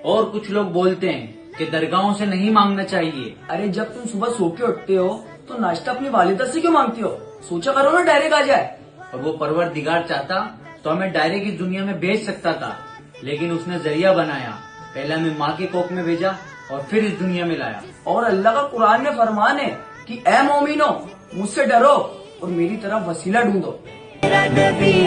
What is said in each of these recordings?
اور کچھ لوگ بولتے ہیں کہ درگاہوں سے نہیں مانگنا چاہیے. ارے جب تم صبح سو کے اٹھتے ہو تو ناشتہ اپنی والدہ سے کیوں مانگتی ہو؟ سوچا کرو نا ڈائریکٹ آ جائے. اور وہ پروردگار چاہتا تو ہمیں ڈائریکٹ اس دنیا میں بھیج سکتا تھا، لیکن اس نے ذریعہ بنایا. پہلے ہمیں ماں کے کوکھ میں بھیجا اور پھر اس دنیا میں لایا. اور اللہ کا قرآن میں فرمان ہے کہ اے مومنو مجھ سے ڈرو اور میری طرف وسیلہ ڈھونڈو.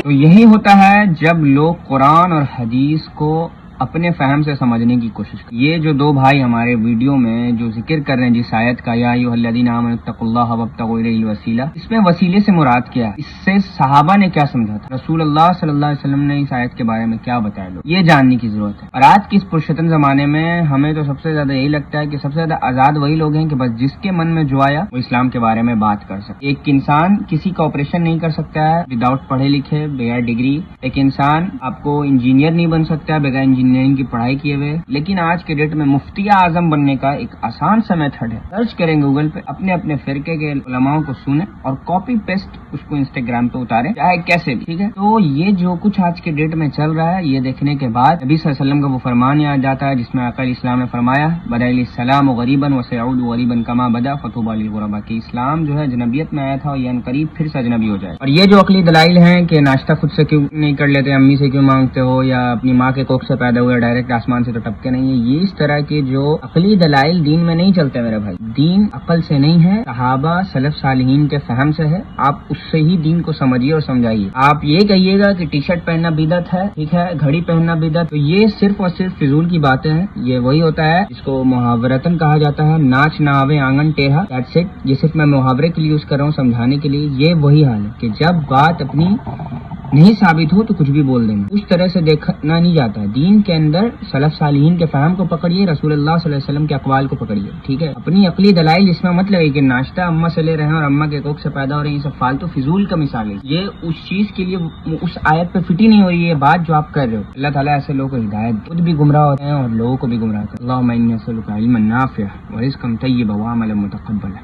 تو یہی ہوتا ہے جب لوگ قرآن اور حدیث کو اپنے فہم سے سمجھنے کی کوشش کریں. یہ جو دو بھائی ہمارے ویڈیو میں جو ذکر کر رہے ہیں جس آیت کا یا ایھا الذین آمنوا اتقوا اللہ وابتغوا الیہ الوسیلہ، اس میں وسیلے سے مراد کیا ہے؟ اس سے صحابہ نے کیا سمجھا تھا؟ رسول اللہ صلی اللہ علیہ وسلم نے اس آیت کے بارے میں کیا بتایا؟ لوگ یہ جاننے کی ضرورت ہے. اور آج کے اس پرشتن زمانے میں ہمیں تو سب سے زیادہ یہی لگتا ہے کہ سب سے زیادہ آزاد وہی لوگ ہیں کہ بس جس کے من میں جو آیا وہ اسلام کے بارے میں بات کر سکے. ایک انسان کسی کا آپریشن نہیں کر سکتا ہے وداؤٹ پڑھے لکھے، بغیر ڈگری. ایک انسان آپ کو انجینئر نہیں بن سکتا ہے بغیر انجینئرنگ کی پڑھائی کیے ہوئے. لیکن آج کے ڈیٹ میں مفتی اعظم بننے کا ایک آسان سا میتھڈ ہے. سرچ کریں گوگل پہ، اپنے اپنے فرقے کے علماؤں کو سنیں اور کاپی پیسٹ اس کو انسٹاگرام پہ اتاریں، چاہے کیسے بھی. ٹھیک ہے، تو یہ جو کچھ آج کے ڈیٹ میں چل رہا ہے یہ دیکھنے کے بعد نبی صلی اللہ علیہ وسلم کا وہ فرمان یاد جاتا ہے جس میں آقا اسلام نے فرمایا بدأ الاسلام غریبا وسيعود غریبا كما بدا فطوبى للغرباء، کہ اسلام جو ہے اجنبیت میں آیا تھا اور یہ عنقریب پھر سے اجنبی ہو جائے. اور یہ جو عقلی دلائل ہیں کہ ناشتہ خود سے کیوں نہیں کر لیتے، امی سے کیوں مانگتے ہو، یا اپنی ماں کے کوکھ سے پیدا ہوئے ڈائریکٹ آسمان سے تو ٹپکے نہیں ہیں، یہ اس طرح کے جو عقلی دلائل دین میں نہیں چلتے میرے بھائی. دین عقل سے نہیں ہے، صحابہ سلف صالحین کے فہم سے ہے. آپ اس سے ہی دین کو سمجھیے اور سمجھائیے. آپ یہ کہیے گا کہ ٹی شرٹ پہننا بدعت ہے، ٹھیک ہے، گھڑی پہننا بدعت، تو یہ صرف اور صرف فضول کی باتیں ہیں. یہ وہی ہوتا ہے جس کو محاورتن کہا جاتا ہے، ناچ نہ آوے آنگن ٹیڑھا. That's it. یہ صرف میں محاورے کے لیے یوز کر رہا ہوں سمجھانے کے لیے. یہ وہی حال ہے کہ جب بات اپنی نہیں ثابت ہو تو کچھ بھی بول دینا. اس طرح سے دیکھنا نہیں جاتا ہے. دین کے اندر سلف صالحین کے فہم کو پکڑیے، رسول اللہ صلی اللہ علیہ وسلم کے اقوال کو پکڑیے. ٹھیک ہے، اپنی عقلی دلائل اس میں مت لگے کہ ناشتہ اما سے لے رہے ہیں اور اما کے کوکھ سے پیدا ہو رہے ہیں، یہ سب فالتو فضول کا مثال ہے. یہ اس چیز کے لیے اس آیت پہ فٹ ہی نہیں ہو رہی ہے بات جو آپ کر رہے ہو. اللہ تعالیٰ ایسے لوگوں کو ہدایت، خود بھی گمراہ ہوتے ہیں اور لوگوں کو بھی گمراہ کرتے ہیں. اللہم انی اسألک علما نافعا ورزقا طیبا وعملا متقبلا.